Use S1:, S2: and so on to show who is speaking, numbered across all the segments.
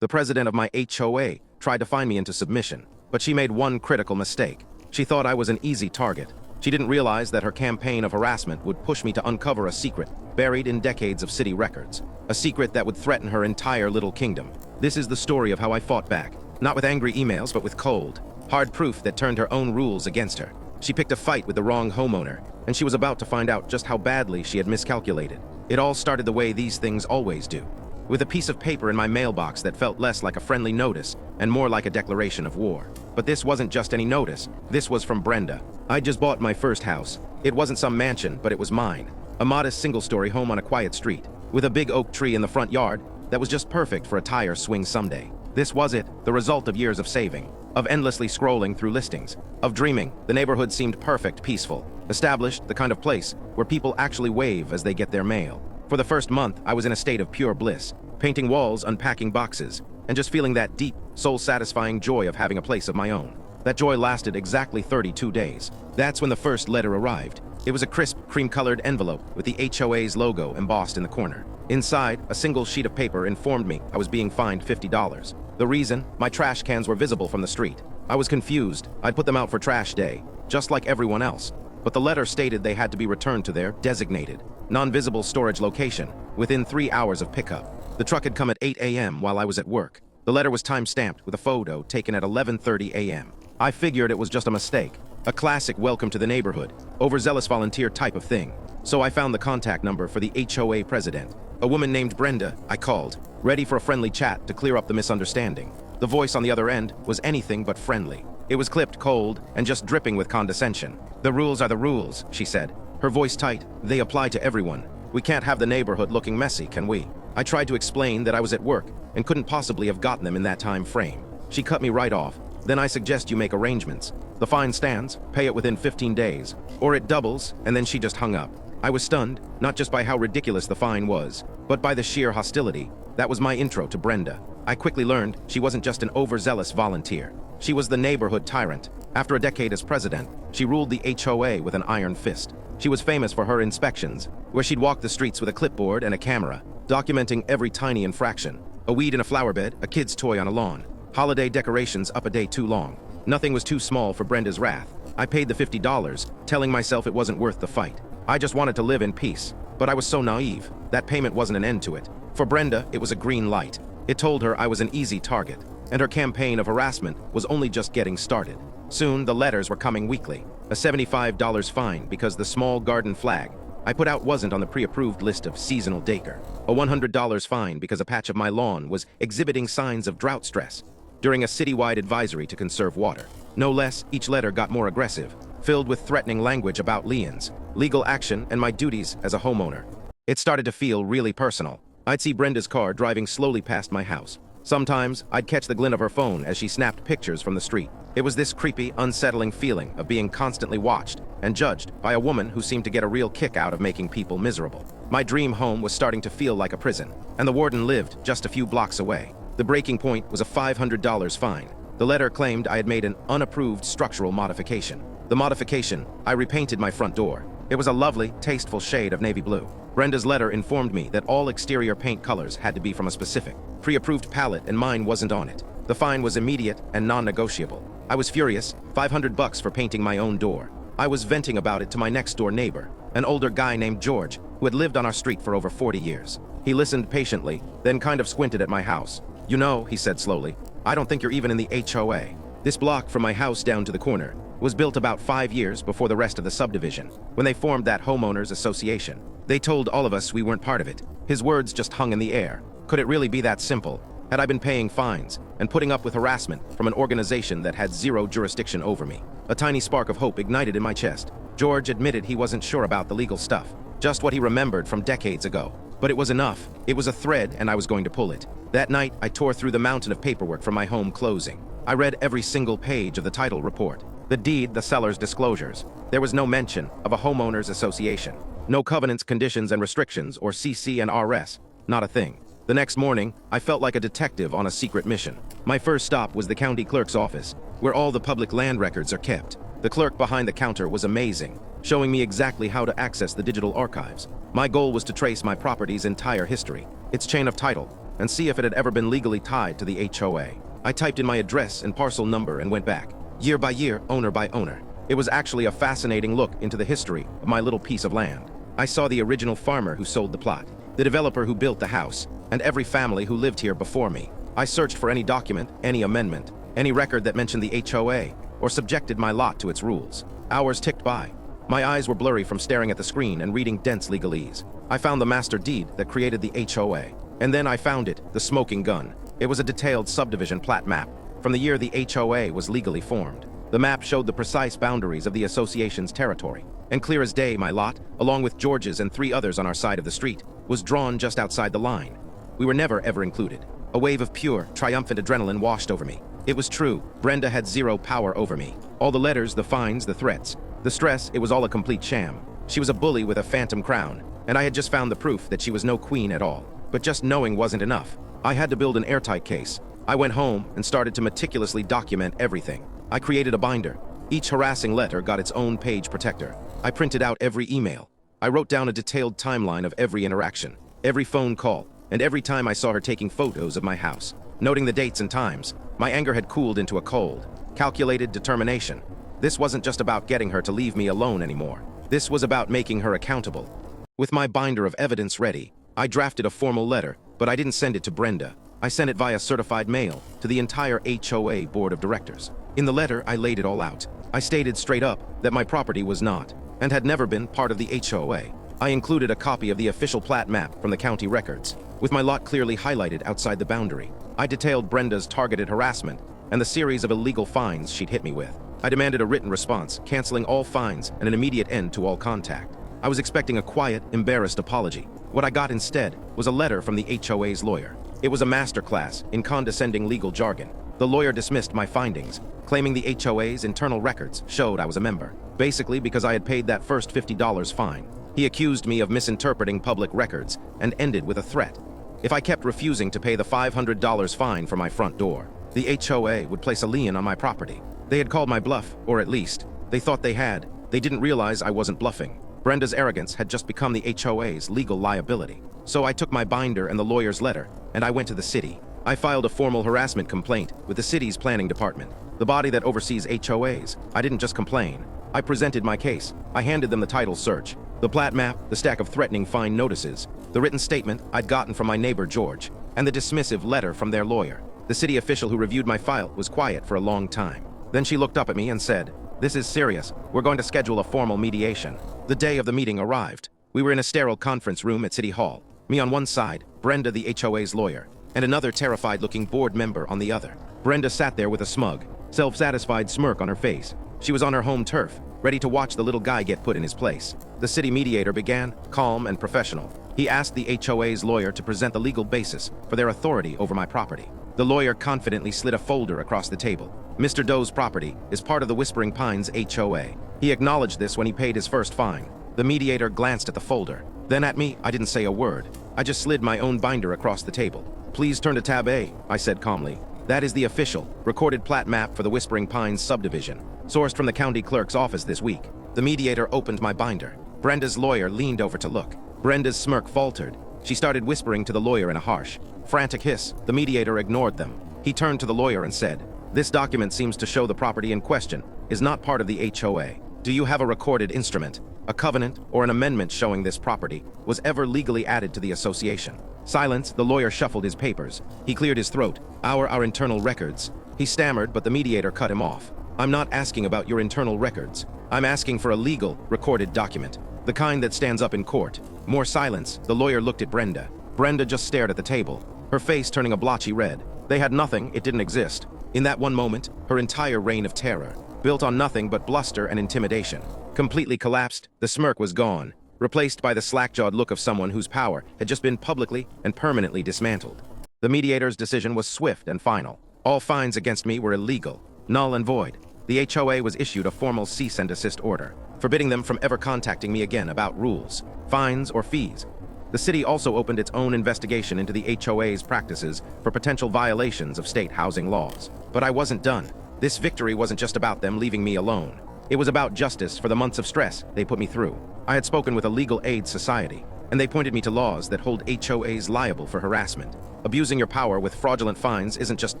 S1: The president of my HOA tried to fine me into submission, but she made one critical mistake. She thought I was an easy target. She didn't realize that her campaign of harassment would push me to uncover a secret buried in decades of city records. A secret that would threaten her entire little kingdom. This is the story of how I fought back. Not with angry emails, but with cold, hard proof that turned her own rules against her. She picked a fight with the wrong homeowner, and she was about to find out just how badly she had miscalculated. It all started the way these things always do. With a piece of paper in my mailbox that felt less like a friendly notice and more like a declaration of war. But this wasn't just any notice. This was from Brenda. I just bought my first house. It wasn't some mansion, but it was mine. A modest single-story home on a quiet street, with a big oak tree in the front yard that was just perfect for a tire swing someday. This was it, the result of years of saving, of endlessly scrolling through listings, of dreaming. The neighborhood seemed perfect, peaceful, established, the kind of place where people actually wave as they get their mail. For the first month, I was in a state of pure bliss, painting walls, unpacking boxes, and just feeling that deep, soul-satisfying joy of having a place of my own. That joy lasted exactly 32 days. That's when the first letter arrived. It was a crisp, cream-colored envelope with the HOA's logo embossed in the corner. Inside, a single sheet of paper informed me I was being fined $50. The reason? My trash cans were visible from the street. I was confused. I'd put them out for trash day, just like everyone else. But the letter stated they had to be returned to their designated, non-visible storage location within 3 hours of pickup. The truck had come at 8 a.m. while I was at work. The letter was time-stamped with a photo taken at 11:30 a.m. I figured it was just a mistake, a classic welcome to the neighborhood, overzealous volunteer type of thing. So I found the contact number for the HOA president, a woman named Brenda. I called, ready for a friendly chat to clear up the misunderstanding. The voice on the other end was anything but friendly. It was clipped cold and just dripping with condescension. "The rules are the rules," she said, her voice tight. "They apply to everyone. We can't have the neighborhood looking messy, can we?" I tried to explain that I was at work and couldn't possibly have gotten them in that time frame. She cut me right off. "Then I suggest you make arrangements. The fine stands, pay it within 15 days, or it doubles," and then she just hung up. I was stunned, not just by how ridiculous the fine was, but by the sheer hostility. That was my intro to Brenda. I quickly learned she wasn't just an overzealous volunteer. She was the neighborhood tyrant. After a decade as president, she ruled the HOA with an iron fist. She was famous for her inspections, where she'd walk the streets with a clipboard and a camera, documenting every tiny infraction. A weed in a flower bed, a kid's toy on a lawn, holiday decorations up a day too long. Nothing was too small for Brenda's wrath. I paid the $50, telling myself it wasn't worth the fight. I just wanted to live in peace. But I was so naive. That payment wasn't an end to it. For Brenda, it was a green light. It told her I was an easy target, and her campaign of harassment was only just getting started. Soon, the letters were coming weekly. A $75 fine because the small garden flag I put out wasn't on the pre-approved list of seasonal daycare. A $100 fine because a patch of my lawn was exhibiting signs of drought stress during a citywide advisory to conserve water. No less, each letter got more aggressive, filled with threatening language about liens, legal action, and my duties as a homeowner. It started to feel really personal. I'd see Brenda's car driving slowly past my house. Sometimes, I'd catch the glint of her phone as she snapped pictures from the street. It was this creepy, unsettling feeling of being constantly watched and judged by a woman who seemed to get a real kick out of making people miserable. My dream home was starting to feel like a prison, and the warden lived just a few blocks away. The breaking point was a $500 fine. The letter claimed I had made an unapproved structural modification. The modification, I repainted my front door. It was a lovely, tasteful shade of navy blue. Brenda's letter informed me that all exterior paint colors had to be from a specific, pre-approved palette, and mine wasn't on it. The fine was immediate and non-negotiable. I was furious, $500 for painting my own door. I was venting about it to my next-door neighbor, an older guy named George, who had lived on our street for over 40 years. He listened patiently, then kind of squinted at my house. "You know," he said slowly, "I don't think you're even in the HOA. This block from my house down to the corner was built about 5 years before the rest of the subdivision, when they formed that homeowners association. They told all of us we weren't part of it." His words just hung in the air. Could it really be that simple? Had I been paying fines and putting up with harassment from an organization that had zero jurisdiction over me? A tiny spark of hope ignited in my chest. George admitted he wasn't sure about the legal stuff, just what he remembered from decades ago. But it was enough. It was a thread, and I was going to pull it. That night, I tore through the mountain of paperwork from my home closing. I read every single page of the title report, the deed, the seller's disclosures. There was no mention of a homeowners association. No covenants, conditions, and restrictions, or CC and RS. Not a thing. The next morning, I felt like a detective on a secret mission. My first stop was the county clerk's office, where all the public land records are kept. The clerk behind the counter was amazing, showing me exactly how to access the digital archives. My goal was to trace my property's entire history, its chain of title, and see if it had ever been legally tied to the HOA. I typed in my address and parcel number and went back, year by year, owner by owner. It was actually a fascinating look into the history of my little piece of land. I saw the original farmer who sold the plot, the developer who built the house, and every family who lived here before me. I searched for any document, any amendment, any record that mentioned the HOA, or subjected my lot to its rules. Hours ticked by. My eyes were blurry from staring at the screen and reading dense legalese. I found the master deed that created the HOA. And then I found it, the smoking gun. It was a detailed subdivision plat map from the year the HOA was legally formed. The map showed the precise boundaries of the association's territory. And clear as day, my lot, along with George's and 3 others on our side of the street, was drawn just outside the line. We were never ever included. A wave of pure, triumphant adrenaline washed over me. It was true. Brenda had zero power over me. All the letters, the fines, the threats, the stress, it was all a complete sham. She was a bully with a phantom crown, and I had just found the proof that she was no queen at all. But just knowing wasn't enough. I had to build an airtight case. I went home and started to meticulously document everything. I created a binder. Each harassing letter got its own page protector. I printed out every email. I wrote down a detailed timeline of every interaction, every phone call, and every time I saw her taking photos of my house. Noting the dates and times, my anger had cooled into a cold, calculated determination. This wasn't just about getting her to leave me alone anymore. This was about making her accountable. With my binder of evidence ready, I drafted a formal letter, but I didn't send it to Brenda. I sent it via certified mail to the entire HOA board of directors. In the letter, I laid it all out. I stated straight up that my property was not, and had never been, part of the HOA. I included a copy of the official plat map from the county records, with my lot clearly highlighted outside the boundary. I detailed Brenda's targeted harassment and the series of illegal fines she'd hit me with. I demanded a written response, canceling all fines and an immediate end to all contact. I was expecting a quiet, embarrassed apology. What I got instead was a letter from the HOA's lawyer. It was a masterclass in condescending legal jargon. The lawyer dismissed my findings, claiming the HOA's internal records showed I was a member, basically because I had paid that first $50 fine. He accused me of misinterpreting public records and ended with a threat. If I kept refusing to pay the $500 fine for my front door, the HOA would place a lien on my property. They had called my bluff, or at least, they thought they had. They didn't realize I wasn't bluffing. Brenda's arrogance had just become the HOA's legal liability. So I took my binder and the lawyer's letter, and I went to the city. I filed a formal harassment complaint with the city's planning department, the body that oversees HOAs. I didn't just complain. I presented my case. I handed them the title search, the plat map, the stack of threatening fine notices, the written statement I'd gotten from my neighbor George, and the dismissive letter from their lawyer. The city official who reviewed my file was quiet for a long time. Then she looked up at me and said, "This is serious. We're going to schedule a formal mediation." The day of the meeting arrived. We were in a sterile conference room at City Hall. Me on one side, Brenda, the HOA's lawyer, and another terrified-looking board member on the other. Brenda sat there with a smug, self-satisfied smirk on her face. She was on her home turf, ready to watch the little guy get put in his place. The city mediator began, calm and professional. He asked the HOA's lawyer to present the legal basis for their authority over my property. The lawyer confidently slid a folder across the table. Mr. Doe's property is part of the Whispering Pines HOA. He acknowledged this when he paid his first fine. The mediator glanced at the folder. Then at me, I didn't say a word. I just slid my own binder across the table. "Please turn to tab A," I said calmly. "That is the official, recorded plat map for the Whispering Pines subdivision, sourced from the county clerk's office this week." The mediator opened my binder. Brenda's lawyer leaned over to look. Brenda's smirk faltered. She started whispering to the lawyer in a harsh, frantic hiss. The mediator ignored them. He turned to the lawyer and said, "This document seems to show the property in question is not part of the HOA. Do you have a recorded instrument, a covenant, or an amendment showing this property was ever legally added to the association?" Silence. The lawyer shuffled his papers. He cleared his throat. Our internal records." He stammered, but the mediator cut him off. "I'm not asking about your internal records. I'm asking for a legal, recorded document, the kind that stands up in court." More silence. The lawyer looked at Brenda. Brenda just stared at the table, her face turning a blotchy red. They had nothing, it didn't exist. In that one moment, her entire reign of terror, built on nothing but bluster and intimidation, completely collapsed. The smirk was gone, replaced by the slack-jawed look of someone whose power had just been publicly and permanently dismantled. The mediator's decision was swift and final. All fines against me were illegal, null and void. The HOA was issued a formal cease and desist order, forbidding them from ever contacting me again about rules, fines, or fees. The city also opened its own investigation into the HOA's practices for potential violations of state housing laws. But I wasn't done. This victory wasn't just about them leaving me alone. It was about justice for the months of stress they put me through. I had spoken with a legal aid society. and they pointed me to laws that hold HOAs liable for harassment. Abusing your power with fraudulent fines isn't just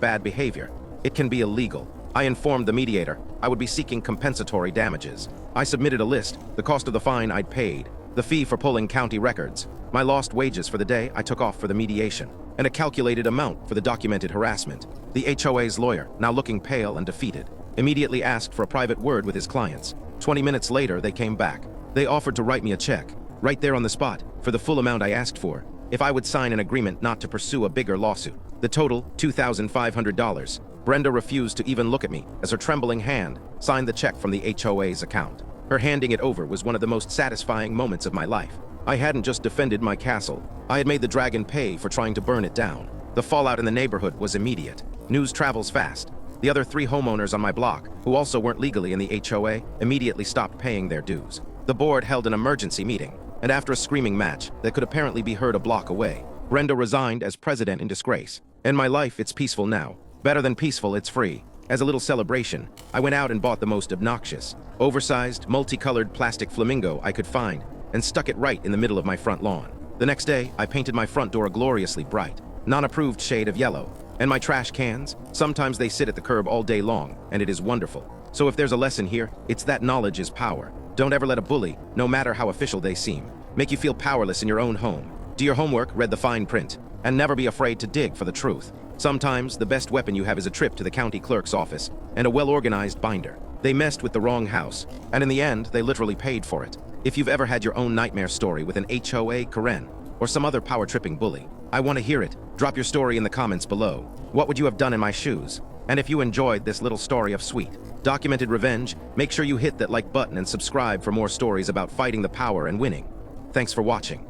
S1: bad behavior. It can be illegal. I informed the mediator I would be seeking compensatory damages. I submitted a list, the cost of the fine I'd paid, the fee for pulling county records, my lost wages for the day I took off for the mediation, and a calculated amount for the documented harassment. The HOA's lawyer, now looking pale and defeated, immediately asked for a private word with his clients. 20 minutes later, they came back. They offered to write me a check, right there on the spot, for the full amount I asked for, if I would sign an agreement not to pursue a bigger lawsuit. The total, $2,500. Brenda refused to even look at me as her trembling hand signed the check from the HOA's account. Her handing it over was one of the most satisfying moments of my life. I hadn't just defended my castle, I had made the dragon pay for trying to burn it down. The fallout in the neighborhood was immediate. News travels fast. The other 3 homeowners on my block, who also weren't legally in the HOA, immediately stopped paying their dues. The board held an emergency meeting, and after a screaming match that could apparently be heard a block away, Brenda resigned as president in disgrace. In my life, it's peaceful now. Better than peaceful, it's free. As a little celebration, I went out and bought the most obnoxious, oversized, multicolored plastic flamingo I could find and stuck it right in the middle of my front lawn. The next day, I painted my front door a gloriously bright, non-approved shade of yellow. And my trash cans, sometimes they sit at the curb all day long, and it is wonderful. So if there's a lesson here, it's that knowledge is power. Don't ever let a bully, no matter how official they seem, make you feel powerless in your own home. Do your homework, read the fine print, and never be afraid to dig for the truth. Sometimes the best weapon you have is a trip to the county clerk's office and a well-organized binder. They messed with the wrong house, and in the end, they literally paid for it. If you've ever had your own nightmare story with an HOA, Karen, or some other power-tripping bully, I want to hear it. Drop your story in the comments below. What would you have done in my shoes? And if you enjoyed this little story of sweet, documented revenge, make sure you hit that like button and subscribe for more stories about fighting the power and winning. Thanks for watching.